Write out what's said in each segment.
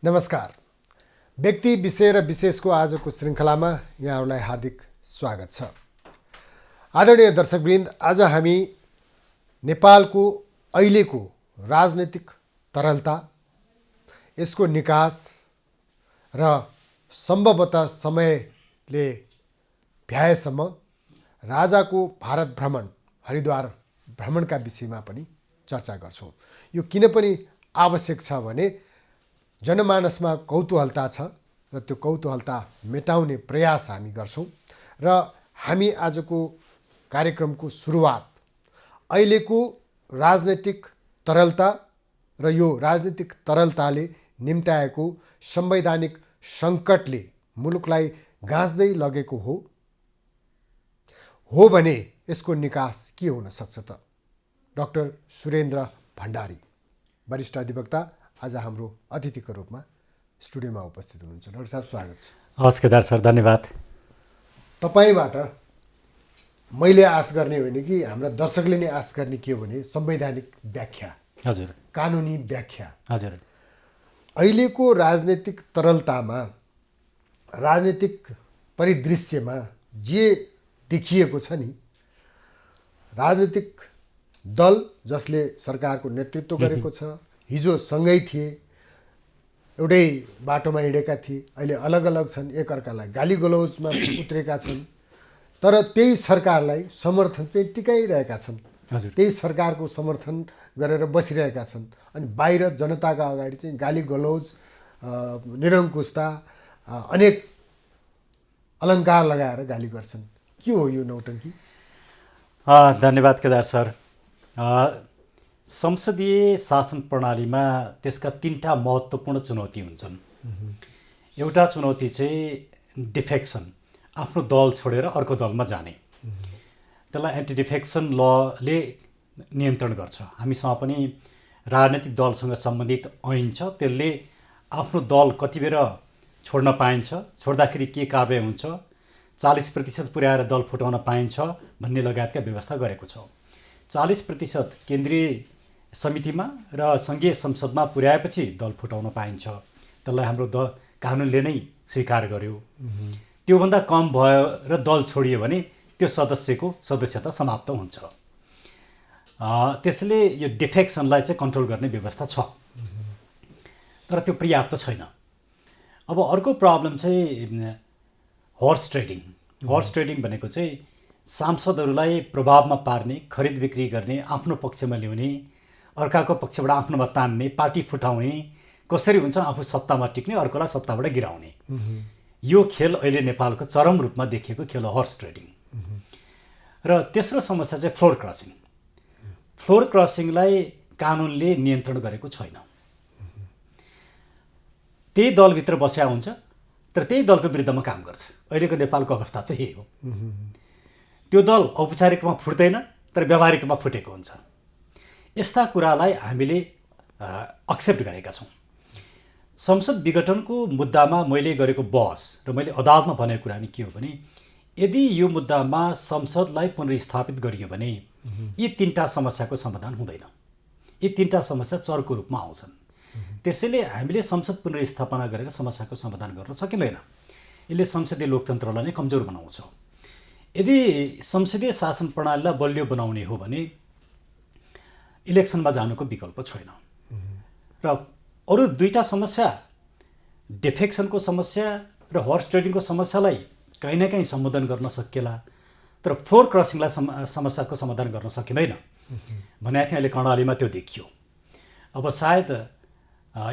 नमस्कार। व्यक्ति विषय र विशेषको आजको श्रृङ्खलामा यहाँहरूलाई हार्दिक स्वागत छ। आदरणीय दर्शकवृन्द, आज हामी नेपालको अहिलेको राजनीतिक तरलता, यसको निकास र सम्भवतः समयले भ्याएसम्म राजाको भारत भ्रमण, हरिद्वार भ्रमणका विषयमा पनि चर्चा गर्छौँ। यो किन पनि आवश्यक छ भने जनमानसमा कौतूहलता छ र त्यो कौतूहलता मेटाउने प्रयास हामी गर्छौँ र हामी आजको कार्यक्रमको सुरुवात अहिलेको राजनैतिक तरलता र यो राजनीतिक तरलताले निम्त्याएको संवैधानिक सङ्कटले मुलुकलाई गाँच्दै लगेको हो भने यसको निकास के हुन सक्छ त? डाक्टर सुरेन्द्र भण्डारी, वरिष्ठ अधिवक्ता, आज हाम्रो अतिथिको रूपमा स्टुडियोमा उपस्थित हुनुहुन्छ। डाक्टर साहब, स्वागत छ। हवस् केदार सर, धन्यवाद। तपाईँबाट मैले आश गर्ने होइन कि हाम्रा दर्शकले नै आश गर्ने के हो भने संवैधानिक व्याख्या, हजुर, कानुनी व्याख्या। हजुर, अहिलेको राजनीतिक तरलतामा, राजनीतिक परिदृश्यमा जे देखिएको छ नि, राजनीतिक दल जसले सरकारको नेतृत्व गरेको छ, हिजो सँगै थिए, एउटै बाटोमा हिँडेका थिए, अहिले अलग अलग छन्, एकअर्कालाई गाली गलौजमा उत्रेका छन्, तर त्यही सरकारलाई समर्थन चाहिँ टिकाइरहेका छन्, त्यही सरकारको समर्थन गरेर बसिरहेका छन्। अनि बाहिर जनताका अगाडि चाहिँ गाली गलौज, निरङ्कुशता, अनेक अलङ्कार लगाएर गाली गर्छन्। के हो यो नौटङ्की? धन्यवाद केदार सर। संसदीय शासन प्रणालीमा त्यसका तीनटा महत्त्वपूर्ण चुनौती हुन्छन्। एउटा चुनौती चाहिँ डिफेक्सन, आफ्नो दल छोडेर अर्को दलमा जाने। त्यसलाई एन्टी डिफेक्सन लले नियन्त्रण गर्छ। हामीसँग पनि राजनैतिक दलसँग सम्बन्धित ऐन छ, त्यसले आफ्नो दल कति बेर छोड्न पाइन्छ, छोड्दाखेरि के कारबाही हुन्छ, 40% पुर्याएर दल फुटाउन पाइन्छ भन्ने लगायतका व्यवस्था गरेको छ। 40% केन्द्रीय समितिमा र सङ्घीय संसदमा पुर्याएपछि दल फुटाउन पाइन्छ। त्यसलाई हाम्रो कानुनले नै स्वीकार गर्यो। त्योभन्दा कम भयो र दल छोडियो भने त्यो सदस्यको सदस्यता समाप्त हुन्छ। त्यसले यो डिफेक्सनलाई चाहिँ कन्ट्रोल गर्ने व्यवस्था छ, तर त्यो पर्याप्त छैन। अब अर्को प्रब्लम चाहिँ हर्स ट्रेडिङ। हर्स ट्रेडिङ भनेको चाहिँ सांसदहरूलाई प्रभावमा पार्ने, खरिद बिक्री गर्ने, आफ्नो पक्षमा ल्याउने, अर्काको पक्षबाट आफ्नोमा तान्ने, पार्टी फुटाउने, कसरी हुन्छ आफू सत्तामा टिक्ने, अर्कोलाई सत्ताबाट गिराउने। यो खेल अहिले नेपालको चरम रूपमा देखिएको खेल हो हर्स ट्रेडिङ। र तेस्रो समस्या चाहिँ फ्लोर क्रसिङ। फ्लोर क्रसिङलाई कानुनले नियन्त्रण गरेको छैन। त्यही दलभित्र बस्या हुन्छ, तर त्यही दलको विरुद्धमा काम गर्छ। अहिलेको नेपालको अवस्था चाहिँ यही हो। त्यो दल औपचारिक रूपमा फुट्दैन, तर व्यावहारिक रूपमा फुटेको हुन्छ। यस्ता कुरालाई हामीले एक्सेप्ट गरेका छौँ। संसद विघटनको मुद्दामा मैले गरेको बहस र मैले अदालतमा भनेको कुरा नि के हो भने, यदि यो मुद्दामा संसदलाई पुनर्स्थापित गरियो भने यी तीनटा समस्याको समाधान हुँदैन। यी तीनटा समस्या चरको रूपमा आउँछन्। त्यसैले हामीले संसद पुनर्स्थापना गरेर समस्याको समाधान गर्न सकिँदैन। यसले संसदीय लोकतन्त्रलाई नै कमजोर बनाउँछ। यदि संसदीय शासन प्रणालीलाई बलियो बनाउने हो भने इलेक्सनमा जानुको विकल्प छैन। र अरू दुईटा समस्या, डिफेक्सनको समस्या र हर्स ट्रेडिङको समस्यालाई कहीँ न कहीँ सम्बोधन गर्न सकिएला, तर फ्लोर क्रसिङलाई समस्याको समाधान गर्न सकिँदैन भनेको थियो। अहिले कर्णालीमा त्यो देखियो। अब सायद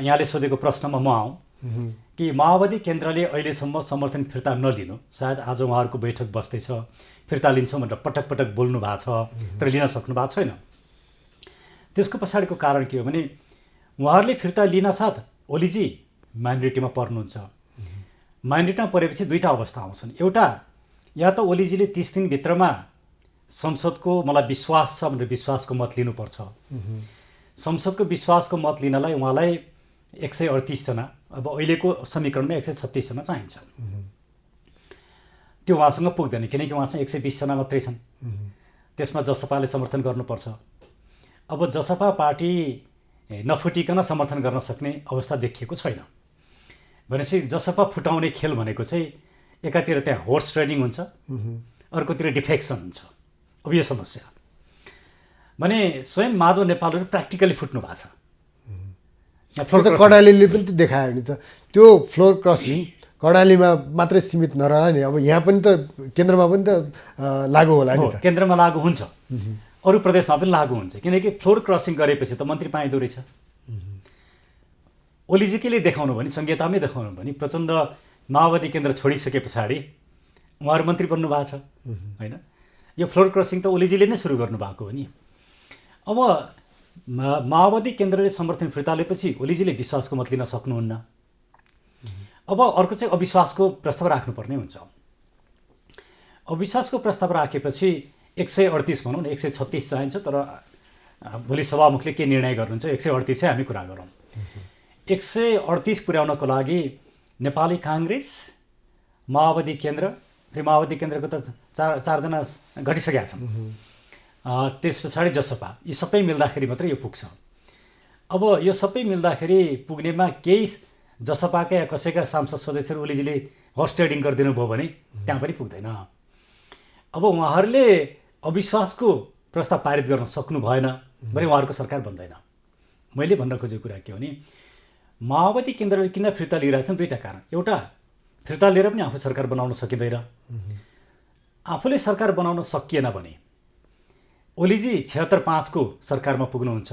यहाँले सोधेको प्रश्नमा म आउँ कि माओवादी केन्द्रले अहिलेसम्म समर्थन फिर्ता नलिनु, सायद आज उहाँहरूको बैठक बस्दैछ, फिर्ता लिन्छौँ भनेर पटक पटक बोल्नु भएको छ, तर लिन सक्नु भएको छैन। त्यसको पछाडिको कारण के हो भने उहाँहरूले फिर्ता लिन साथ ओलीजी माइनोरिटीमा पर्नुहुन्छ। माइनोरिटीमा परेपछि दुईटा अवस्था आउँछन्। एउटा, या त ओलीजीले 30 दिनभित्रमा संसदको मलाई विश्वास छ भनेर विश्वासको मत लिनुपर्छ। संसदको विश्वासको मत लिनलाई उहाँलाई 138 जना, अब अहिलेको समीकरणमा 136 जना चाहिन्छ। त्यो उहाँसँग पुग्दैन, किनकि उहाँसँग 120 जना मात्रै छन्। त्यसमा जसपाले समर्थन गर्नुपर्छ। अब जसपा पार्टी नफुटिकन समर्थन गर्न सक्ने अवस्था देखिएको छैन। भनेपछि जसपा फुटाउने खेल भनेको चाहिँ एकातिर त्यहाँ होर्स ट्रेडिङ हुन्छ, अर्कोतिर डिफेक्सन हुन्छ। अब यो समस्या भने स्वयं माधव नेपालहरू प्र्याक्टिकली फुट्नु भएको छ। यहाँ फ्लोर त्यो त कर्णालीले पनि त देखायो नि त, त्यो फ्लोर क्रसिङ कर्णालीमा मात्रै सीमित नरहला नि, अब यहाँ पनि त केन्द्रमा पनि त लागू होला नि त। केन्द्रमा लागू हुन्छ, अरू प्रदेशमा पनि लागू हुन्छ, किनकि फ्लोर क्रसिङ गरेपछि त मन्त्री पाइँदो रहेछ। ओलीजी केले देखाउनु भने, संहितामै देखाउनु भने प्रचण्ड माओवादी केन्द्र छोडिसके पछाडि उहाँहरू मन्त्री बन्नु भएको छ होइन। यो फ्लोर क्रसिङ त ओलीजीले नै सुरु गर्नुभएको हो नि। अब माओवादी केन्द्रले समर्थन फिर्तालेपछि ओलीजीले विश्वासको मत लिन सक्नुहुन्न। अब अर्को चाहिँ अविश्वासको प्रस्ताव राख्नुपर्ने हुन्छ। अविश्वासको प्रस्ताव राखेपछि 138 भनौँ न, 136 चाहिन्छ, तर भोलि सभामुखले के निर्णय गर्नुहुन्छ 138 चाहिँ हामी कुरा गरौँ। 138 पुर्याउनको लागि नेपाली काङ्ग्रेस, माओवादी केन्द्र, फेरि माओवादी केन्द्रको त चारजना घटिसकेका छन्, त्यस पछाडि जसपा, यी सबै मिल्दाखेरि मात्रै यो पुग्छ। अब यो सबै मिल्दाखेरि पुग्नेमा केही जसपाका या कसैका सांसद सदस्यहरू ओलीजीले हर्स ट्रेडिङ गरिदिनु भयो भने त्यहाँ पनि पुग्दैन। अब उहाँहरूले अविश्वासको प्रस्ताव पारित गर्न सक्नु भएन भने उहाँहरूको सरकार बन्दैन। मैले भन्न खोजेको कुरा के हो भने माओवादी केन्द्रले किन फिर्ता लिइरहेछन्, दुईवटा कारण। एउटा, फिर्ता लिएर पनि आफू सरकार बनाउन सकिँदैन। आफूले सरकार बनाउन सकिएन भने ओलीजी 76-5 को सरकारमा पुग्नुहुन्छ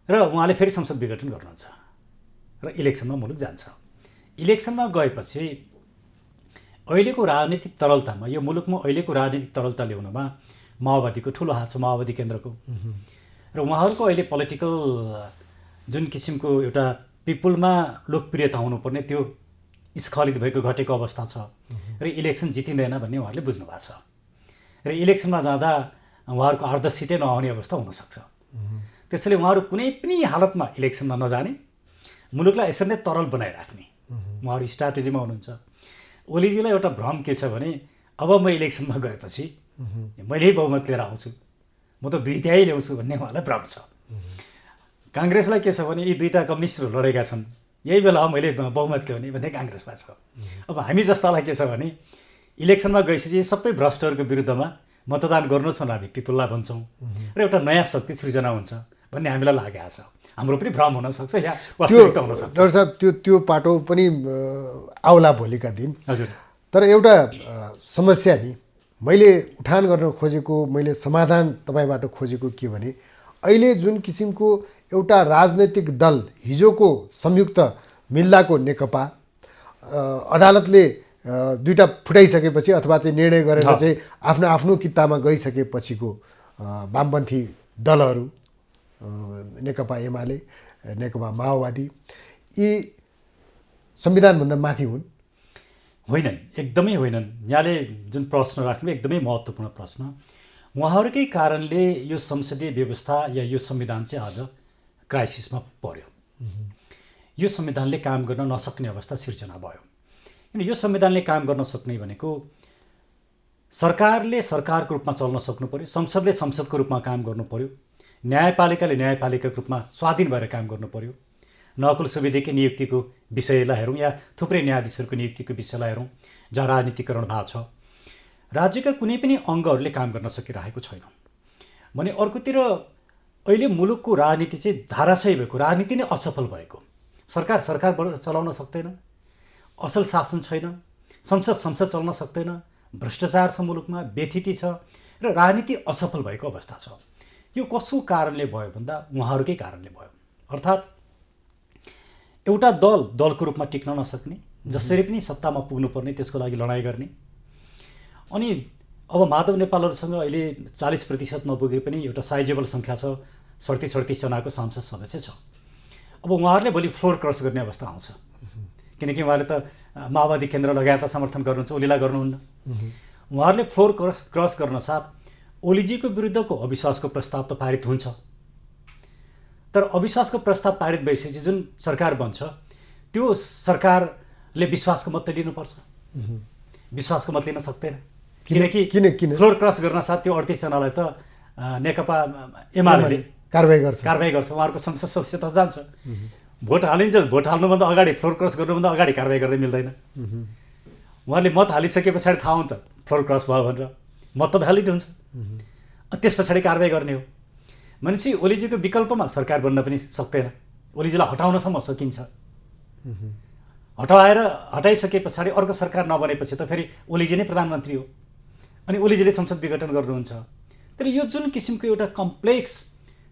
र उहाँले फेरि संसद विघटन गर्नुहुन्छ र इलेक्सनमा मुलुक जान्छ। इलेक्सनमा गएपछि अहिलेको राजनीतिक तरलतामा, यो मुलुकमा अहिलेको राजनीतिक तरलता ल्याउनमा माओवादीको ठुलो हात छ, माओवादी केन्द्रको। र उहाँहरूको अहिले पोलिटिकल जुन किसिमको एउटा पिपुलमा लोकप्रियता हुनुपर्ने त्यो स्खलित भएको घटेको अवस्था छ र इलेक्सन जितिँदैन भन्ने उहाँहरूले बुझ्नु भएको छ। र इलेक्सनमा जाँदा उहाँहरूको 8-10 सिटै नआउने अवस्था हुनसक्छ। त्यसैले उहाँहरू कुनै पनि हालतमा इलेक्सनमा नजाने, मुलुकलाई यसरी नै तरल बनाइराख्ने उहाँहरू स्ट्राटेजीमा हुनुहुन्छ। ओलीजीलाई एउटा भ्रम के छ भने अब म इलेक्सनमा गएपछि मैले बहुमत लिएर आउँछु, म त 2/3 ल्याउँछु भन्ने उहाँलाई भ्रम छ। काङ्ग्रेसलाई के छ भने यी दुईवटा कम्युनिस्टहरू लडेका छन्, यही बेला मैले बहुमत ल्याउने भन्ने काङ्ग्रेसमा छ। अब हामी जस्तालाई के छ भने इलेक्सनमा गएपछि सबै भ्रष्टहरूको विरुद्धमा मतदान गर्नुहोस् भनेर हामी पिपुललाई भन्छौँ र एउटा नयाँ शक्ति सृजना हुन्छ भन्ने हामीलाई लागेको छ। हाम्रो पनि भ्रम हुनसक्छ या वास्तविकता हुनसक्छ। डाक्टर साहब, त्यो पाटो पनि आउला भोलिका दिन। हजुर, तर एउटा समस्या नि मैले उठान गर्न खोजेको, मैले समाधान तपाईँबाट खोजेको के भने अहिले जुन किसिमको एउटा राजनैतिक दल हिजोको संयुक्त मिल्दाको नेकपा अदालतले दुईवटा फुटाइसकेपछि अथवा चाहिँ निर्णय गरेर चाहिँ आफ्नो आफ्नो कित्तामा गइसकेपछिको वामपन्थी दलहरू, नेकपा एमाले, नेकपा माओवादी, यी संविधानभन्दा माथि हुन्? होइनन्, एकदमै होइनन्। यहाँले जुन प्रश्न राख्नु एकदमै महत्त्वपूर्ण प्रश्न। उहाँहरूकै कारणले यो संसदीय व्यवस्था या यो संविधान चाहिँ आज क्राइसिसमा पर्यो। यो संविधानले काम गर्न नसक्ने अवस्था सिर्जना भयो। किन यो संविधानले काम गर्न सक्ने भनेको सरकारले सरकारको रूपमा चल्न सक्नु पर्यो, संसदले संसदको रूपमा काम गर्नु पर्यो, न्यायपालिकाले न्यायपालिकाको रूपमा स्वाधीन भएर काम गर्नु पर्यो। नकुल सुवेदीकै नियुक्तिको विषयलाई हेरौँ या थुप्रै न्यायाधीशहरूको नियुक्तिको विषयलाई हेरौँ जहाँ राजनीतिकरण भएको छ, राज्यका कुनै पनि अङ्गहरूले काम गर्न सकिरहेको छैन भने अर्कोतिर अहिले मुलुकको राजनीति चाहिँ धाराशयी भएको, राजनीति नै असफल भएको, सरकार चलाउन सक्दैन, असल शासन छैन, संसद चल्न सक्दैन, भ्रष्टाचार छ मुलुकमा, व्यथिति छ र राजनीति असफल भएको अवस्था छ। यो कसो कारणले भयो भन्दा उहाँहरूकै कारणले भयो। अर्थात् एउटा दलको रूपमा टिक्न नसक्ने, जसरी पनि सत्तामा पुग्नुपर्ने त्यसको लागि लडाइँ गर्ने। अनि अब माधव नेपालहरूसँग अहिले 40% नपुगे पनि एउटा साइजेबल सङ्ख्या छ, 37 जनाको संसद सदस्य छ। अब उहाँहरूले भोलि फ्लोर क्रस गर्ने अवस्था आउँछ, किनकि उहाँले त माओवादी केन्द्र लगायतलाई समर्थन गर्नुहुन्छ, ओलीलाई गर्नुहुन्न। उहाँहरूले फ्लोर क्रस गर्न साथ ओलीजीको विरुद्धको अविश्वासको प्रस्ताव त पारित हुन्छ, तर अविश्वासको प्रस्ताव पारित भइसकेपछि जुन सरकार बन्छ त्यो सरकारले विश्वासको मत लिनुपर्छ। विश्वासको मत लिन सक्दैन, किनकि फ्लोर क्रस गर्न साथ त्यो 38 जनालाई त नेकपा एमाले कारबाही गर्छ, उहाँहरूको संसद सदस्यता जान्छ। भोट हालिन्छ, भोट हाल्नुभन्दा अगाडि फ्लोर क्रस गर्नुभन्दा अगाडि कारवाही गर्न मिल्दैन। उहाँले मत हालिसके पछाडि थाहा हुन्छ फ्लोर क्रस भयो भनेर, मत त भ्यालिड हुन्छ, अनि त्यस पछाडि कारवाही गर्ने हो। भनेपछि ओलीजीको विकल्पमा सरकार बन्न पनि सक्दैन, ओलीजीलाई हटाउनसम्म सकिन्छ। हटाइसके पछाडि अर्को सरकार नबनेपछि त फेरि ओलीजी नै प्रधानमन्त्री हो, अनि ओलीजीले संसद विघटन गर्नुहुन्छ। तर यो जुन किसिमको एउटा कम्प्लेक्स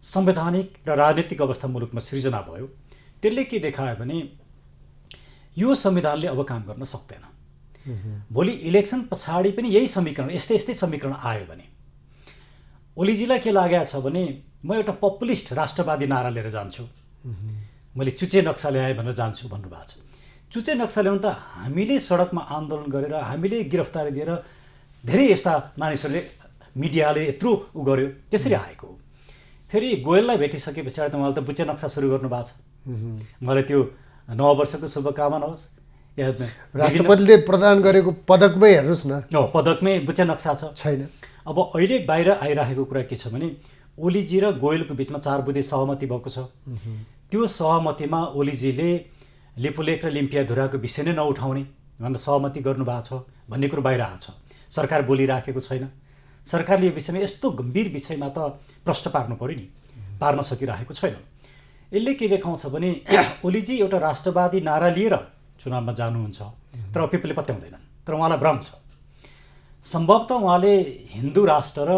संवैधानिक र राजनीतिक अवस्था मुलुकमा सृजना भयो, त्यसले के देखायो भने यो संविधानले अब काम गर्न सक्दैन। भोलि इलेक्सन पछाडि पनि यही समीकरण, यस्तै समीकरण आयो भने ओलीजीलाई के लागेको छ भने म एउटा पपुलिस्ट राष्ट्रवादी नारा लिएर जान्छु, मैले चुचे नक्सा ल्याएँ भनेर जान्छु भन्नुभएको छ। चुचे नक्सा ल्याउनु त हामीले सडकमा आन्दोलन गरेर, हामीले गिरफ्तारी दिएर धेरै यस्ता मानिसहरूले, मिडियाले यत्रो गर्यो, त्यसरी आएको हो। फेरि गोयललाई भेटिसके पछाडि त उहाँले त बुचे नक्सा सुरु गर्नुभएको छ। मलाई त्यो नव वर्षको शुभकामना होस्। राष्ट्रपतिले प्रदान गरेको पदकमै हेर्नुहोस् न, पदकमै बुचे नक्सा छैन। अब अहिले बाहिर आइरहेको कुरा के छ भने ओलीजी र गोयलको बिचमा 4 बुँदे सहमति भएको छ। त्यो सहमतिमा ओलीजीले लिपुलेख र लिम्पियाधुराको विषय नै नउठाउने भनेर सहमति गर्नुभएको छ भन्ने कुरो बाहिर आएको छ। सरकार बोलिराखेको छैन। सरकारले यो विषयमा यस्तो गम्भीर विषयमा त प्रश्न पार्नु पर्यो नि, पार्न सकिरहेको छैन। यसले के देखाउँछ भने ओलीजी एउटा राष्ट्रवादी नारा लिएर चुनावमा जानुहुन्छ, तर पिपलले पत्याउँदैनन्। तर उहाँलाई भ्रम छ, सम्भवतः उहाँले हिन्दू राष्ट्र र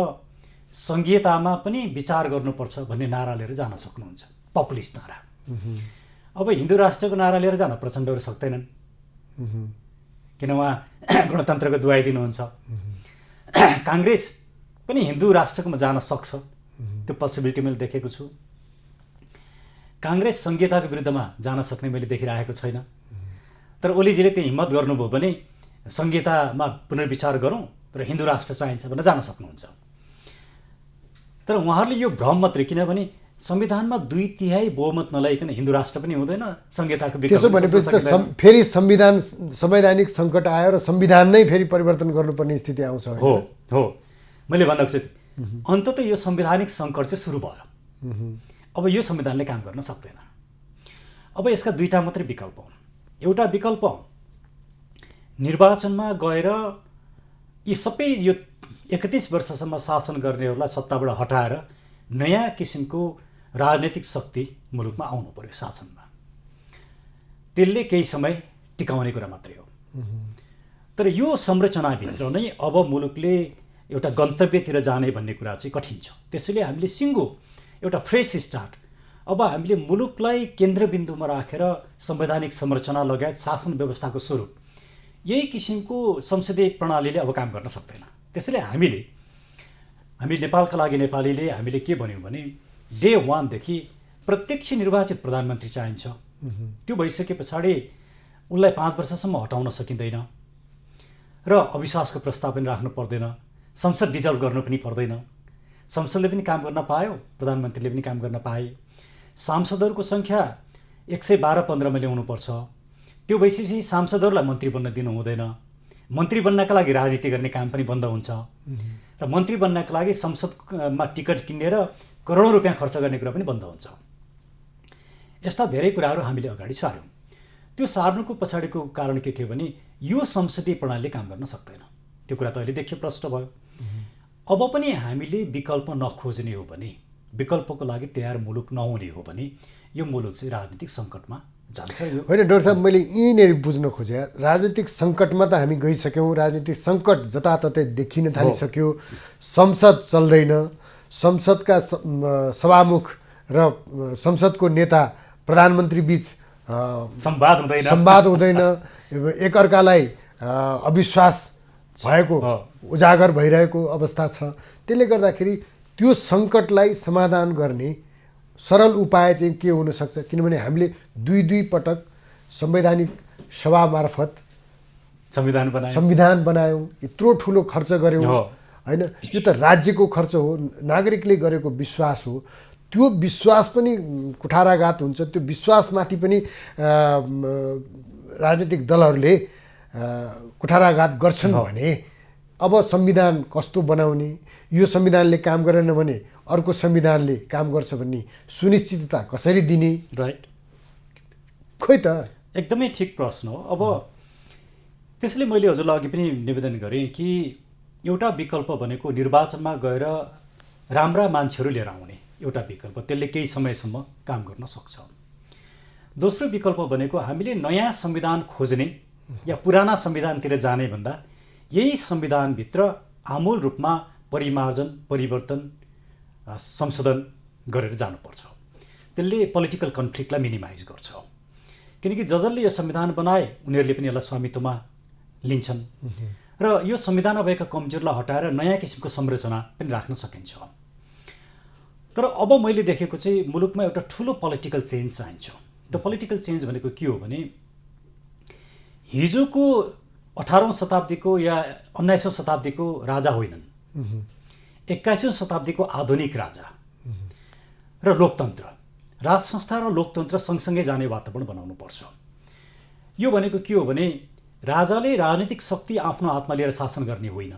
सङ्घीयतामा पनि विचार गर्नुपर्छ भन्ने नारा लिएर जान सक्नुहुन्छ, पपुलिस्ट नारा। अब हिन्दू राष्ट्रको नारा लिएर जान प्रचण्डहरू सक्दैनन्, किन उहाँ गणतन्त्रको दुहाई दिनुहुन्छ। काङ्ग्रेस पनि हिन्दू राष्ट्रकोमा जान सक्छ, त्यो पोसिबिलिटी मैले देखेको छु। काङ्ग्रेस सङ्घीयताको विरुद्धमा जान सक्ने मैले देखिरहेको छैन। तर ओलीजीले त्यो हिम्मत गर्नुभयो भने सङ्घीयतामा पुनर्विचार गरौँ र हिन्दू राष्ट्र चाहिन्छ भनेर जान सक्नुहुन्छ। तर उहाँहरूले यो भ्रम मात्रै, किनभने संविधानमा 2/3 बहुमत नल्याइकन हिन्दू राष्ट्र पनि हुँदैन, सङ्घीयताको विकल्प। त्यसो भनेपछि त फेरि संवैधानिक सङ्कट आयो र संविधान नै फेरि परिवर्तन गर्नुपर्ने स्थिति आउँछ। हो, मैले भन्न खोजेँ अन्ततः यो संवैधानिक सङ्कट चाहिँ सुरु भयो। अब यो संविधानले काम गर्न सक्दैन। अब यसका 2टा मात्रै विकल्प हुन्। एउटा विकल्प निर्वाचनमा गएर यी सबै यो 31 वर्षसम्म शासन गर्नेहरूलाई सत्ताबाट हटाएर नयाँ किसिमको राजनीतिक शक्ति मुलुकमा आउनु पर्यो शासनमा। त्यसले केही समय टिकाउने कुरा मात्रै हो। तर यो संरचनाभित्र नै अब मुलुकले एउटा गन्तव्यतिर जाने भन्ने कुरा चाहिँ कठिन छ। त्यसैले हामीले सिङ्गो एउटा फ्रेस स्टार्ट, अब हामीले मुलुकलाई केन्द्रबिन्दुमा राखेर संवैधानिक संरचना लगायत शासन व्यवस्थाको स्वरूप यही किसिमको संसदीय प्रणालीले अब काम गर्न सक्दैन। त्यसैले हामीले नेपालका लागि नेपालीले हामीले के भन्यौँ भने डे 1 देखि प्रत्यक्ष निर्वाचित प्रधानमन्त्री चाहिन्छ। त्यो भइसके पछाडि उनलाई 5 वर्षसम्म हटाउन सकिँदैन र अविश्वासको प्रस्ताव पनि राख्नु पर्दैन, संसद डिजल्भ गर्नु पनि पर्दैन। संसदले पनि काम गर्न पायो, प्रधानमन्त्रीले पनि काम गर्न पाए। सांसदहरूको सङ्ख्या 112-15 मा ल्याउनुपर्छ। त्यो भइसकेपछि सांसदहरूलाई मन्त्री बन्न दिनु हुँदैन। मन्त्री बन्नका लागि राजनीति गर्ने काम पनि बन्द हुन्छ र मन्त्री बन्नका लागि संसदमा टिकट किनेर करोडौँ रुपियाँ खर्च गर्ने कुरा पनि बन्द हुन्छ। यस्ता धेरै कुराहरू हामीले अगाडि सार्यौँ। त्यो सार्नुको पछाडिको कारण के थियो भने यो संसदीय प्रणालीले काम गर्न सक्दैन। त्यो कुरा त अहिले देखियो, प्रश्न भयो। अब पनि हामीले विकल्प नखोज्ने हो भने, विकल्पको लागि तयार मुलुक नहुने हो भने यो मुलुक चाहिँ राजनीतिक सङ्कटमा जान्छ। होइन डाक्टर साहब, मैले यहीँनिर बुझ्न खोजेँ, राजनीतिक सङ्कटमा त हामी गइसक्यौँ, राजनीतिक सङ्कट जताततै देखिन थालिसक्यो, संसद चल्दैन, संसदका सभामुख र संसदको नेता प्रधानमन्त्री बिच संवाद हुँदैन, एकअर्कालाई अविश्वास भएको उजागर भइरहेको अवस्था छ। त्यसले गर्दाखेरि त्यो सङ्कटलाई समाधान गर्ने सरल उपाय चाहिँ के हुनसक्छ? किनभने हामीले 2 पटक संवैधानिक सभा मार्फत संविधान बनायौँ, यत्रो ठुलो खर्च गऱ्यौँ होइन। यो त राज्यको खर्च हो, नागरिकले गरेको विश्वास हो। त्यो विश्वास पनि कुठाराघात हुन्छ। त्यो विश्वासमाथि पनि राजनीतिक दलहरूले कुठाराघात गर्छन् भने अब संविधान कस्तो बनाउने, यो संविधानले काम गरेन भने अर्को संविधानले काम गर्छ भन्ने सुनिश्चितता कसरी दिने? राइट। खोइ त एकदमै ठिक प्रश्न हो। अब त्यसैले मैले हजुरलाई अघि पनि निवेदन गरेँ कि एउटा विकल्प भनेको निर्वाचनमा गएर राम्रा मान्छेहरू लिएर आउने एउटा विकल्प, त्यसले केही समयसम्म काम गर्न सक्छ। दोस्रो विकल्प भनेको हामीले नयाँ संविधान खोज्ने या पुराना संविधानतिर जाने भन्दा यही संविधानभित्र आमूल रूपमा परिमार्जन, परिवर्तन, संशोधन गरेर जानुपर्छ। त्यसले पोलिटिकल कन्फ्लिक्टलाई मिनिमाइज गर्छ। किनकि जसले यो संविधान बनाए उनीहरूले पनि यसलाई स्वामित्वमा लिन्छन् र यो संविधानमा भएका कमजोरलाई हटाएर नयाँ किसिमको संरचना पनि राख्न सकिन्छ। तर अब मैले देखेको चाहिँ मुलुकमा एउटा ठुलो पोलिटिकल चेन्ज चाहिन्छ। त्यो पोलिटिकल चेन्ज भनेको के हो भने हिजोको 18औं शताब्दीको या 19औं शताब्दीको राजा होइनन्, 21औं शताब्दीको आधुनिक राजा र लोकतन्त्र, राज संस्था र लोकतन्त्र सँगसँगै जाने वातावरण बनाउनु पर्छ। यो भनेको के हो भने राजाले राजनीतिक शक्ति आफ्नो हातमा लिएर शासन गर्ने होइन।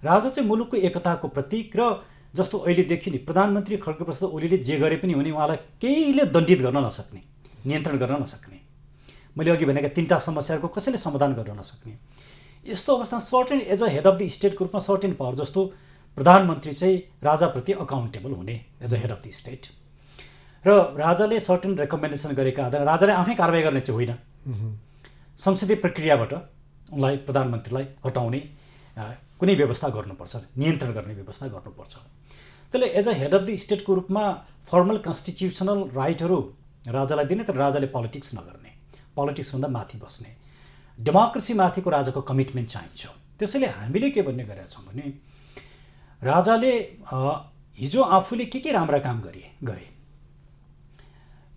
राजा चाहिँ मुलुकको एकताको प्रतीक र जस्तो अहिले देखि नि प्रधानमन्त्री खड्गप्रसाद ओलीले जे गरे पनि भने उहाँलाई केहीले दण्डित गर्न नसक्ने, नियन्त्रण गर्न नसक्ने, मैले अघि भनेका 3टा समस्याहरूको कसैले समाधान गर्न नसक्ने। यस्तो अवस्थामा certain as a head of the स्टेटको रूपमा सर्टेन पावर जस्तो प्रधानमन्त्री चाहिँ राजाप्रति अकाउन्टेबल हुने as a head of the state र राजाले सर्टेन रेकमेन्डेसन गरेका आधारमा राजाले आफै कारबाही गर्ने चाहिँ होइन, संसदीय प्रक्रियाबाट उनलाई प्रधानमन्त्रीलाई हटाउने कुनै व्यवस्था गर्नुपर्छ, नियन्त्रण गर्ने व्यवस्था गर्नुपर्छ। त्यसले as a head of the स्टेटको रूपमा फर्मल कन्स्टिट्युसनल राइटहरू राजालाई दिने, तर राजाले पोलिटिक्स नगर्ने, पोलिटिक्सभन्दा माथि बस्ने, डेमोक्रेसी माथिको राजाको कमिटमेन्ट चाहिन्छ। त्यसैले हामीले के भन्ने गरेका छौँ भने राजाले हिजो आफूले के राम्रा काम गरे,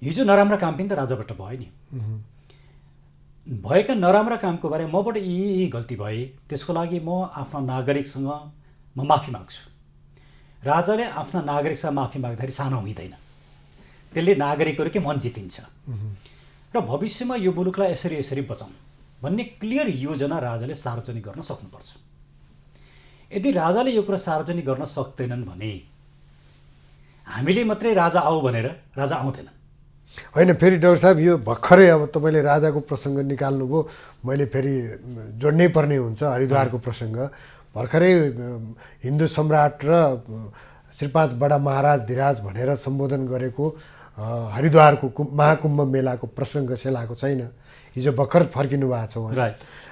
हिजो नराम्रा काम पनि त राजाबाट भयो नि। भएका नराम्रा कामको बारेमा मबाट यी गल्ती भए, त्यसको लागि म आफ्ना नागरिकसँग म माफी माग्छु। राजाले आफ्ना नागरिकसँग माफी माग्दाखेरि सानो हुँदैन, त्यसले नागरिकहरूकै मन जितिन्छ र भविष्यमा यो मुलुकलाई यसरी बचाउँ भन्ने क्लियर योजना राजाले सार्वजनिक गर्न सक्नुपर्छ। यदि राजाले यो कुरा सार्वजनिक गर्न सक्दैनन् भने हामीले मात्रै राजा आऊ भनेर राजा आउँदैन। होइन, फेरि डाक्टर साहब यो भर्खरै अब तपाईँले राजाको प्रसङ्ग निकाल्नुभयो, मैले फेरि जोड्नै पर्ने हुन्छ हरिद्वारको प्रसङ्ग। भर्खरै हिन्दू सम्राट र श्री 5 बडा महाराज धिराज भनेर सम्बोधन गरेको हरिद्वारको महाकुम्भ मेलाको प्रसङ्ग सेलाएको छैन, हिजो भर्खर फर्किनु भएको छ उहाँ।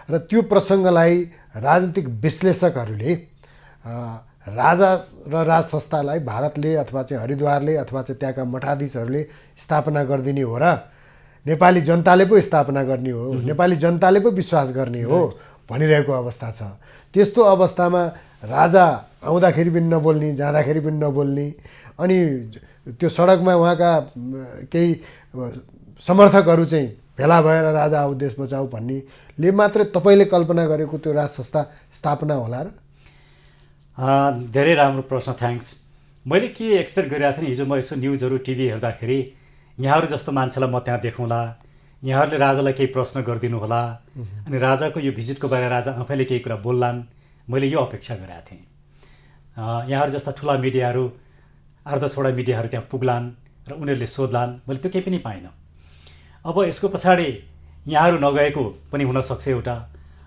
र त्यो प्रसङ्गलाई राजनीतिक विश्लेषकहरूले राजा र राज संस्थालाई भारतले अथवा चाहिँ हरिद्वारले अथवा चाहिँ त्यहाँका मठाधीशहरूले स्थापना गरिदिने हो र नेपाली जनताले पो स्थापना गर्ने हो, नेपाली जनताले पो विश्वास गर्ने हो भनिरहेको अवस्था छ। त्यस्तो अवस्थामा राजा आउँदाखेरि पनि नबोल्ने, जाँदाखेरि पनि नबोल्ने, अनि त्यो सडकमा उहाँका केही समर्थकहरू चाहिँ भेला भएर राजा आऊ देश बचाऊ भन्नेले मात्रै तपाईँले कल्पना गरेको त्यो राज संस्था स्थापना होला र? धेरै राम्रो प्रश्न, थ्याङ्क्स। मैले के एक्सपेक्ट गरिरहेको थिएँ, हिजो म यसो न्युजहरू टिभी हेर्दाखेरि यहाँहरू जस्तो मान्छेलाई म त्यहाँ देखौँला, यहाँहरूले राजालाई केही प्रश्न गरिदिनु होला अनि राजाको यो भिजिटको बारेमा राजा आफैले केही कुरा बोल्लान्, मैले यो अपेक्षा गरेको थिएँ। यहाँहरू जस्ता ठुला मिडियाहरू 8-10वटा मिडियाहरू त्यहाँ पुग्लान् र उनीहरूले सोध्लान्, मैले त्यो केही पनि पाइनँ। अब यसको पछाडि यहाँहरू नगएको पनि हुनसक्छ एउटा,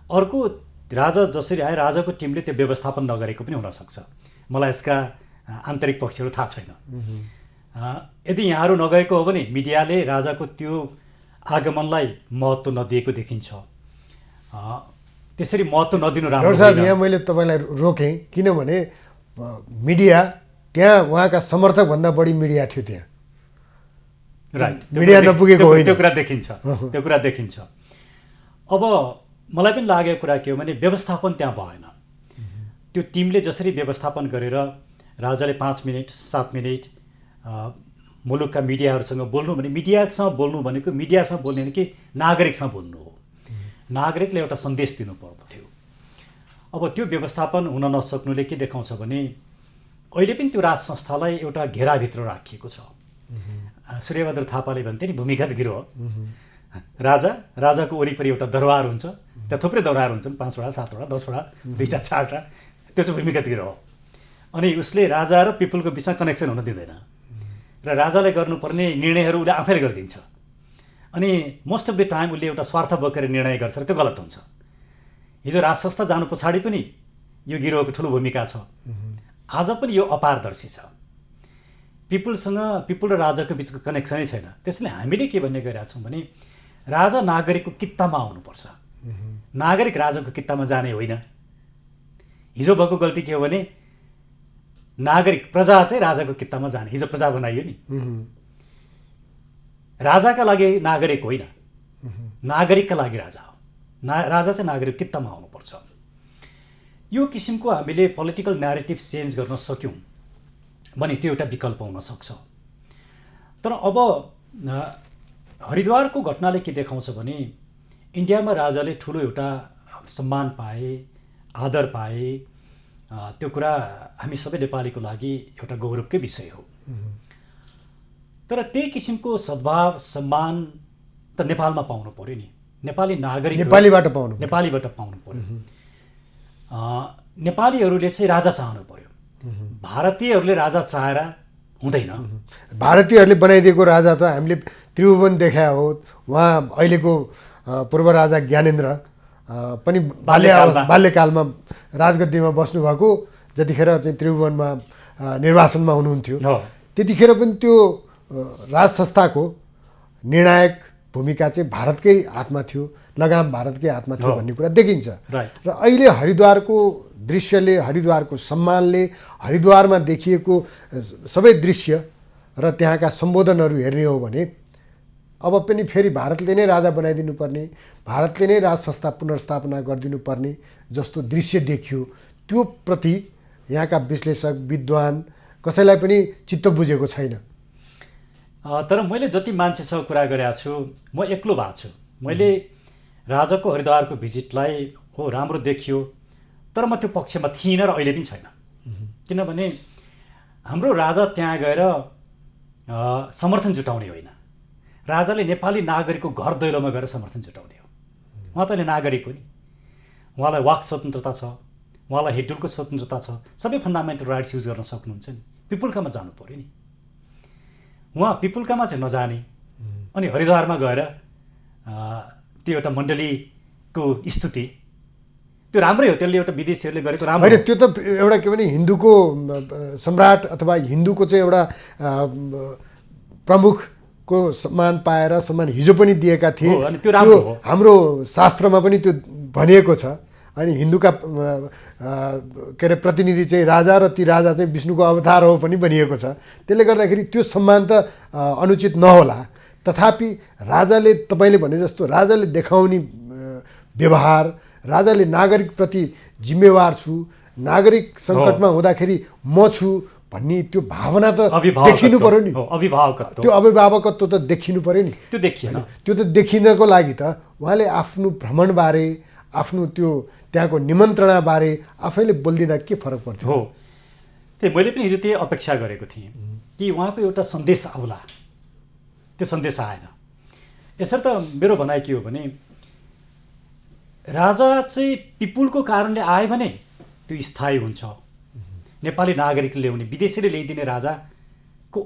अर्को राजा जसरी आए राजाको टिमले त्यो व्यवस्थापन नगरेको पनि हुनसक्छ, मलाई यसका आन्तरिक पक्षहरू थाहा छैन। यदि यहाँहरू नगएको हो भने मिडियाले राजाको त्यो आगमनलाई महत्त्व नदिएको देखिन्छ। त्यसरी महत्त्व नदिनु राम्रो डाक्टर साहब, यहाँ मैले तपाईँलाई रोकेँ किनभने मिडिया त्यहाँ उहाँका समर्थकभन्दा बढी मिडिया थियो त्यहाँ, राइट, मिडिया नपुगेको होइन, त्यो कुरा देखिन्छ। अब मलाई पनि लागेको कुरा के हो भने व्यवस्थापन त्यहाँ भएन। त्यो टिमले जसरी व्यवस्थापन गरेर राजाले 5 मिनट 7 मिनट मुलुकका मिडियाहरूसँग बोल्नु भने, मिडियासँग बोल्नु भनेको मिडियासँग बोल्ने भने कि नागरिकसँग बोल्नु हो, नागरिकले एउटा सन्देश दिनु पर्दथ्यो। अब त्यो व्यवस्थापन हुन नसक्नुले के देखाउँछ भने अहिले पनि त्यो राज संस्थालाई एउटा घेराभित्र राखिएको छ। सूर्यबहादुर थापाले भन्थे नि भूमिगत गिरोह, राजाको वरिपरि एउटा दरबार हुन्छ, त्यहाँ थुप्रै दरबार हुन्छन्, 5वटा 7वटा 10वटा 2टा 4टा, त्यो चाहिँ भूमिगत गिरोह। अनि उसले राजा र पिपुलको बिचमा कनेक्सन हुन दिँदैन र राजाले गर्नुपर्ने निर्णयहरू उसले आफैले गरिदिन्छ। अनि मोस्ट अफ द टाइम उसले एउटा स्वार्थ बोकेर निर्णय गर्छ र त्यो गलत हुन्छ। हिजो राज संस्था जानु पछाडि पनि यो गिरोहको ठुलो भूमिका छ। आज पनि यो अपारदर्शी छ, पिपुल र राजाको बिचको कनेक्सनै छैन। त्यसैले हामीले के भन्ने गरिरहेका छौँ भने राजा नागरिकको कित्तामा आउनुपर्छ, नागरिक राजाको कित्तामा जाने होइन। हिजो भएको गल्ती के हो भने नागरिक प्रजा चाहिँ राजाको कित्तामा जाने, हिजो प्रजा बनाइयो नि। राजाका लागि नागरिक होइन, नागरिकका लागि राजा हो। राजा चाहिँ नागरिक कित्तामा आउनुपर्छ। यो किसिमको हामीले पोलिटिकल न्यारेटिभ चेन्ज गर्न सक्यौँ भने त्यो एउटा विकल्प हुनसक्छ। तर अब हरिद्वारको घटनाले के देखाउँछ भने इन्डियामा राजाले ठुलो एउटा सम्मान पाए, आदर पाए, त्यो कुरा हामी सबै नेपालीको लागि एउटा गौरवकै विषय हो। तर त्यही किसिमको सद्भाव सम्मान त नेपालमा पाउनु पर्यो नि। नेपाली नागरिक नेपालीबाट पाउनु पर्यो। नेपालीहरूले चाहिँ राजा चाहनु पर्यो, भारतीयहरूले राजा चाहेर हुँदैन। भारतीयहरूले बनाइदिएको राजा त हामीले त्रिभुवन देखाए हो। उहाँ अहिलेको पूर्व राजा ज्ञानेन्द्र पनि बाल्यकालमा राजगद्दीमा बस्नुभएको, जतिखेर चाहिँ त्रिभुवनमा निर्वासनमा हुनुहुन्थ्यो त्यतिखेर पनि त्यो राज संस्थाको निर्णायक भूमिका चाहिँ भारतकै हातमा थियो, लगाम भारतकै हातमा थियो भन्ने कुरा देखिन्छ। र अहिले हरिद्वारको दृश्यले, हरिद्वारको सम्मानले, हरिद्वारमा देखिएको सबै दृश्य र त्यहाँका सम्बोधनहरू हेर्ने हो भने अब पनि फेरि भारतले नै राजा बनाइदिनु पर्ने, भारतले नै राज संस्था पुनर्स्थापना गरिदिनु पर्ने जस्तो दृश्य देखियो। त्यो प्रति यहाँका विश्लेषक, विद्वान कसैलाई पनि चित्त बुझेको छैन। तर मैले जति मान्छेसँग कुरा गरेको छु, म एक्लो भएको छु। मैले राजाको हरिद्वारको भिजिटलाई हो राम्रो देखियो, तर म त्यो पक्षमा थिइनँ र अहिले पनि छैन। किनभने हाम्रो राजा त्यहाँ गएर समर्थन जुटाउने होइन, राजाले नेपाली नागरिकको घर दैलोमा गएर समर्थन जुटाउने हो। उहाँ त अहिले नागरिक हो नि, उहाँलाई वाक स्वतन्त्रता छ, उहाँलाई हिडुलको स्वतन्त्रता छ, सबै फन्डामेन्टल राइट्स युज गर्न सक्नुहुन्छ नि। पिपुल्कामा जानु पऱ्यो नि, उहाँ पिपुल्कामा चाहिँ नजाने अनि हरिद्वारमा गएर त्यो एउटा मण्डलीको स्तुति, त्यो राम्रै हो। त्यसले एउटा विदेशीहरूले गरेको राम्रो होइन। त्यो त एउटा के भने हिन्दूको सम्राट अथवा हिन्दूको चाहिँ एउटा प्रमुखको सम्मान पाएर सम्मान हिजो पनि दिएका थिए। त्यो राम्रो हो। हाम्रो शास्त्रमा पनि त्यो भनिएको छ। अनि हिन्दूका के अरे प्रतिनिधि चाहिँ राजा र ती राजा चाहिँ विष्णुको अवतार हो पनि भनिएको छ। त्यसले गर्दाखेरि त्यो सम्मान त अनुचित नहोला। तथापि राजाले, तपाईँले भने जस्तो राजाले देखाउने व्यवहार, राजाले नागरिकप्रति जिम्मेवार छु, नागरिक सङ्कटमा हुँदाखेरि म छु भन्ने त्यो भावना त देखिनु पर्यो नि। त्यो अभिभावकत्व त देखिनु पर्यो नि। त्यो देखिएन। त्यो त देखिनको लागि त उहाँले आफ्नो भ्रमणबारे, आफ्नो त्यो त्यहाँको निमन्त्रणाबारे आफैले बोलिदिँदा के फरक पर्छ? हो, त्यही मैले पनि हिजो त्यही अपेक्षा गरेको थिएँ कि उहाँको एउटा सन्देश आउला। त्यो सन्देश आएन। यसरी त मेरो भनाइ के हो भने राजा चाहिँ पिपुलको कारणले आयो भने त्यो स्थायी हुन्छ। नेपाली नागरिकले ल्याउने, विदेशीले ल्याइदिने राजाको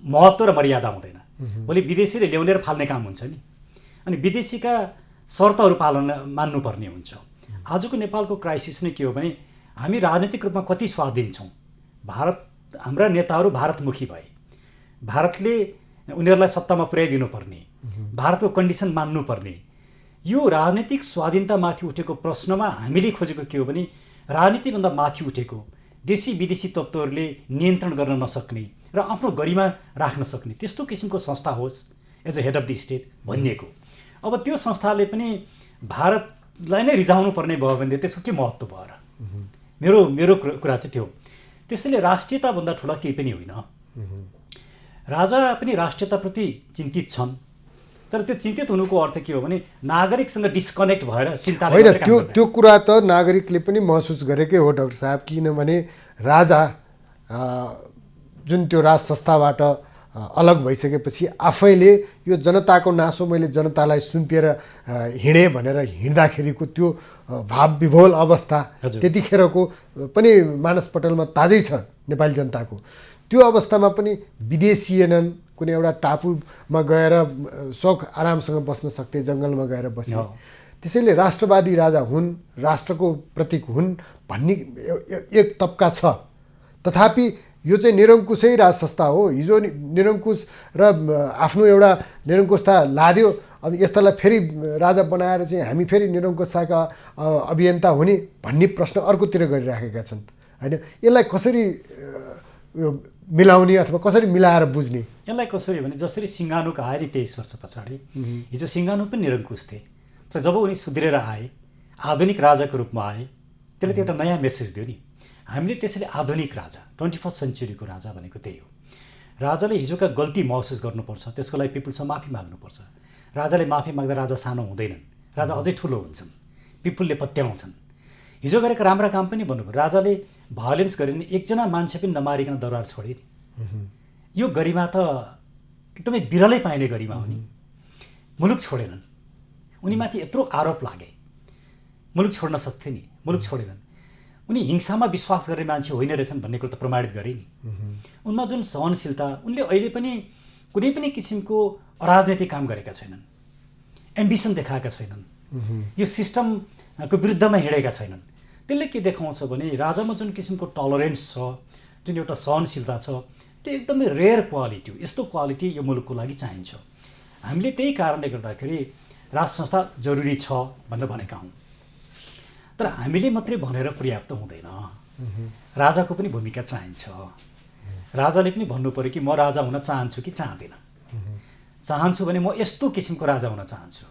महत्त्व र मर्यादा हुँदैन। भोलि विदेशीले ल्याउने र फाल्ने काम हुन्छ नि। अनि विदेशीका शर्तहरू मान्नुपर्ने हुन्छ। आजको नेपालको क्राइसिस नै के हो भने हामी राजनीतिक रूपमा कति स्वाधीन छौँ। हाम्रा नेताहरू भारतमुखी भए, भारतले उनीहरूलाई सत्तामा पुर्याइदिनु पर्ने, भारतको कन्डिसन मान्नुपर्ने। यो राजनीतिक स्वाधीनतामाथि उठेको प्रश्नमा हामीले खोजेको के हो भने राजनीतिभन्दा माथि उठेको देशी विदेशी तत्त्वहरूले नियन्त्रण गर्न नसक्ने र आफ्नो गरिमा राख्न सक्ने त्यस्तो किसिमको संस्था होस् as a head of the state भनिएको। अब त्यो संस्थाले पनि भारतलाई नै रिझाउनु पर्ने भयो भने त्यसको के महत्त्व भयो र? मेरो कुरा चाहिँ त्यो। त्यसैले राष्ट्रियताभन्दा ठुला केही पनि होइन। राजा पनि राष्ट्रियताप्रति चिन्तित छन्, तर त्यो चिन्तित हुनुको अर्थ के हो भने नागरिकसँग डिस्कनेक्ट भएर चिन्ता होइन। त्यो कुरा त नागरिकले पनि महसुस गरेकै हो डाक्टर साहब। किनभने राजा जुन त्यो राज संस्थाबाट अलग भइसकेपछि आफैले यो जनताको नासो मैले जनतालाई सुम्पिएर हिँडेँ भनेर हिँड्दाखेरिको त्यो भाव विभोल अवस्था त्यतिखेरको पनि मानसपटलमा ताजै छ नेपाली जनताको। त्यो अवस्थामा पनि विदेशिएनन्, कुनै एउटा टापुमा गएर शौक आरामसँग बस्न सक्थे, जङ्गलमा गएर बसे। त्यसैले राष्ट्रवादी राजा हुन्, राष्ट्रको प्रतीक हुन् भन्ने एक तबका छ। तथापि यो चाहिँ निरङ्कुशै राज संस्था हो। हिजो निरङ्कुश र आफ्नो एउटा निरङ्कुशता लाद्यो, अब यस्तालाई फेरि राजा बनाएर चाहिँ हामी फेरि निरङ्कुशताका अभियन्ता हुने भन्ने प्रश्न अर्कोतिर गरिराखेका छन् होइन। यसलाई कसरी मिलाउने अथवा कसरी मिलाएर बुझ्ने? यसलाई कसरी भने जसरी सिङ्गानुको आए नि 23 वर्ष पछाडि, हिजो सिङ्गानु पनि निरङ्कुश थिए, तर जब उनी सुध्रेर आए, आधुनिक राजाको रूपमा आए, त्यसले एउटा नयाँ मेसेज दियो नि। हामीले त्यसैले आधुनिक राजा, 21st सेन्चुरीको राजा भनेको त्यही हो। राजाले हिजोका गल्ती महसुस गर्नुपर्छ, त्यसको लागि पिपुलसँग माफी माग्नुपर्छ। राजाले माफी माग्दा राजा सानो हुँदैनन्, राजा अझै ठुलो हुन्छन्, पिपुलले पत्याउँछन्। हिजो गरेको राम्रा काम पनि भन्नुभयो। राजाले भायोलेन्स गरेर एकजना मान्छे पनि नमारिकन दरबार छोडे नि। यो गरिमा त एकदमै बिरलै पाइने गरिमा हो नि। मुलुक छोडेनन्, उनीमाथि यत्रो आरोप लागे, मुलुक छोड्न सक्थे नि, मुलुक छोडेनन्। उनी हिंसामा विश्वास गर्ने मान्छे होइन रहेछन् भन्ने कुरो त प्रमाणित गरे नि। उनमा जुन सहनशीलता, उनले अहिले पनि कुनै पनि किसिमको अराजनैतिक काम गरेका छैनन्, एम्बिसन देखाएका छैनन्, यो सिस्टमको विरुद्धमा हिँडेका छैनन्। त्यसले के देखाउँछ भने राजामा जुन किसिमको टलरेन्स छ, जुन एउटा सहनशीलता छ, त्यो एकदमै रेयर क्वालिटी हो। यस्तो क्वालिटी यो मुलुकको लागि चाहिन्छ। हामीले त्यही कारणले गर्दाखेरि राज संस्था जरुरी छ भनेर भनेका हौँ। तर हामीले मात्रै भनेर पर्याप्त हुँदैन, राजाको पनि भूमिका चाहिन्छ। राजाले पनि भन्नु पऱ्यो कि म राजा हुन चाहन्छु कि चाहदिनँ। चाहन्छु भने म यस्तो किसिमको राजा हुन चाहन्छु।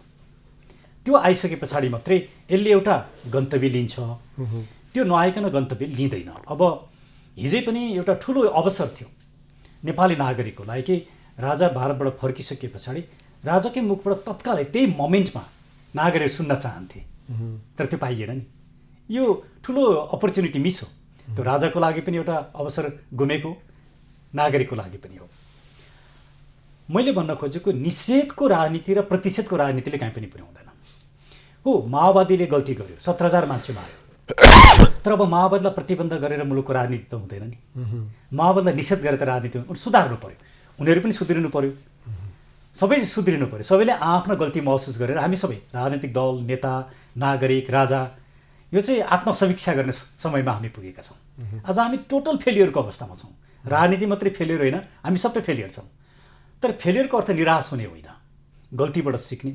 त्यो आइसके पछाडि मात्रै यसले एउटा गन्तव्य लिन्छ। त्यो नआइकन गन्तव्य लिँदैन। अब हिजै पनि एउटा ठुलो अवसर थियो नेपाली नागरिकको लागि कि राजा भारतबाट फर्किसके पछाडि राजाकै मुखबाट तत्कालै त्यही मोमेन्टमा नागरिक सुन्न चाहन्थे, तर त्यो पाइएन नि। यो ठुलो अपर्च्युनिटी मिस हो। त्यो राजाको लागि पनि एउटा अवसर गुमेको, नागरिकको लागि पनि हो। मैले भन्न खोजेको निषेधको राजनीति र प्रतिषेधको राजनीतिले कहीँ पनि पुर्याउँदैन हो। माओवादीले गल्ती गर्यो, 17,000 मान्छे मार्यो, तर अब माओवादीलाई प्रतिबन्ध गरेर मुलुकको राजनीति त हुँदैन नि। माओवादीलाई निषेध गरेर त राजनीति सुधार्नु पऱ्यो, उनीहरू पनि सुध्रिनु पऱ्यो, सबै सुध्रिनु पऱ्यो। सबैले आफ्नो गल्ती महसुस गरेर हामी सबै राजनीतिक दल, नेता, नागरिक, राजा यो चाहिँ आत्मसमीक्षा गर्ने समयमा हामी पुगेका छौँ। आज हामी टोटल फेलियरको अवस्थामा छौँ। राजनीति मात्रै फेलियर होइन, हामी सबै फेलियर छौँ। तर फेलियरको अर्थ निराश हुने होइन, गल्तीबाट सिक्ने,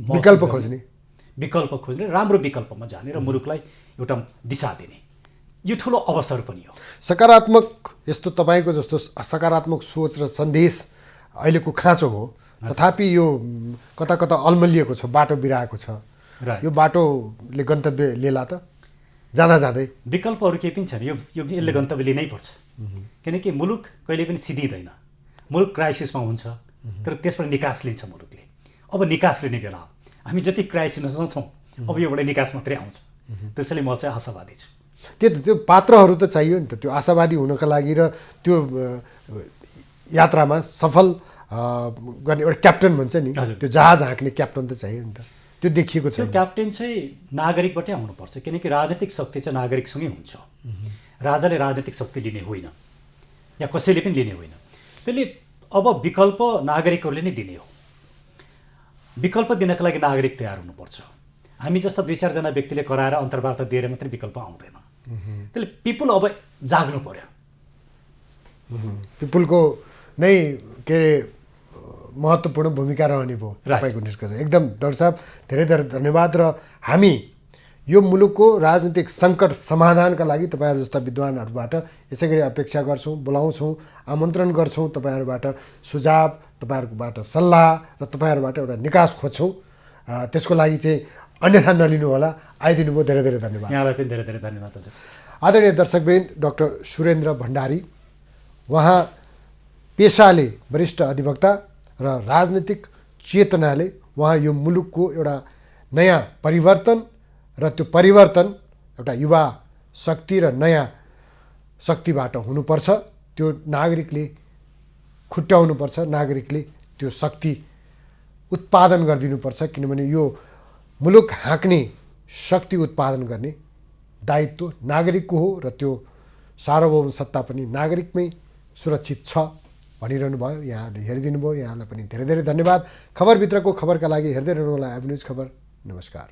विकल्प खोज्ने, राम्रो विकल्पमा जाने र मुलुकलाई एउटा दिशा दिने, यो ठुलो अवसर पनि हो। सकारात्मक यस्तो तपाईँको जस्तो सकारात्मक सोच र सन्देश अहिलेको खाँचो हो। तथापि यो कता कता अल्मलिएको छ, बाटो बिराएको छ। यो बाटोले गन्तव्य लिएला त जाँदा जाँदै विकल्पहरू केही पनि छैन। यसले गन्तव्य लिनै पर्छ, किनकि मुलुक कहिले पनि सिद्धिँदैन। मुलुक क्राइसिसमा हुन्छ, तर त्यसबाट निकास लिन्छ मुलुकले। अब निकास लिने बेला हो। हामी जति क्राइसिसमा सोच्छौँ, अब योबाट निकास मात्रै आउँछ। त्यसैले म चाहिँ आशावादी छु। त्यो पात्रहरू त चाहियो नि त, त्यो आशावादी हुनका लागि र त्यो यात्रामा सफल गर्ने एउटा क्याप्टन भन्छ नि, त्यो जहाज हाँक्ने क्याप्टन त चाहियो नि त। त्यो देखिएको छ। त्यो क्याप्टेन चाहिँ नागरिकबाटै आउनुपर्छ, किनकि राजनीतिक शक्ति चाहिँ नागरिकसँगै हुन्छ। राजाले राजनीतिक शक्ति लिने होइन या कसैले पनि लिने होइन। त्यसले अब विकल्प नागरिकहरूले नै दिने हो। विकल्प दिनका लागि नागरिक तयार हुनुपर्छ। हामी जस्ता 2-4 जना व्यक्तिले कराएर अन्तर्वार्ता दिएर मात्रै विकल्प आउँदैन। त्यसले पिपुल अब जाग्नु पर्यो। पिपुलको नै के अरे महत्त्वपूर्ण भूमिका रहने भयो तपाईँको निष्कर्ष। एकदम डाक्टर साहब धेरै धेरै धन्यवाद। र हामी यो मुलुकको राजनीतिक सङ्कट समाधानका लागि तपाईँहरू जस्ता विद्वानहरूबाट यसै गरी अपेक्षा गर्छौँ, बोलाउँछौँ, आमन्त्रण गर्छौँ। तपाईँहरूबाट सुझाव, तपाईँहरूबाट सल्लाह र तपाईँहरूबाट एउटा निकास खोज्छौँ। त्यसको लागि चाहिँ अन्यथा नलिनु होला। आइदिनु भयो, धेरै धेरै धन्यवाद। यहाँलाई पनि धेरै धेरै धन्यवाद हजुर। आदरणीय दर्शकवृन्द, डाक्टर सुरेन्द्र भण्डारी, उहाँ पेसाले वरिष्ठ अधिवक्ता र राजनीतिक चेतनाले उहाँ यो मुलुकको एउटा नयाँ परिवर्तन र त्यो परिवर्तन एउटा युवा शक्ति र नयाँ शक्तिबाट हुनुपर्छ। त्यो नागरिकले खुट्याउनुपर्छ, नागरिकले त्यो शक्ति उत्पादन गरिदिनुपर्छ। किनभने यो मुलुक हाँक्ने शक्ति उत्पादन गर्ने दायित्व नागरिकको हो र त्यो सार्वभौम सत्ता पनि नागरिकमै सुरक्षित छ। भनिरहनु भयो। यहाँहरूले हेरिदिनु भयो, यहाँलाई पनि धेरै धेरै धन्यवाद। खबरभित्रको खबरका लागि हेर्दै रहनुहोला एभेन्युज खबर। नमस्कार।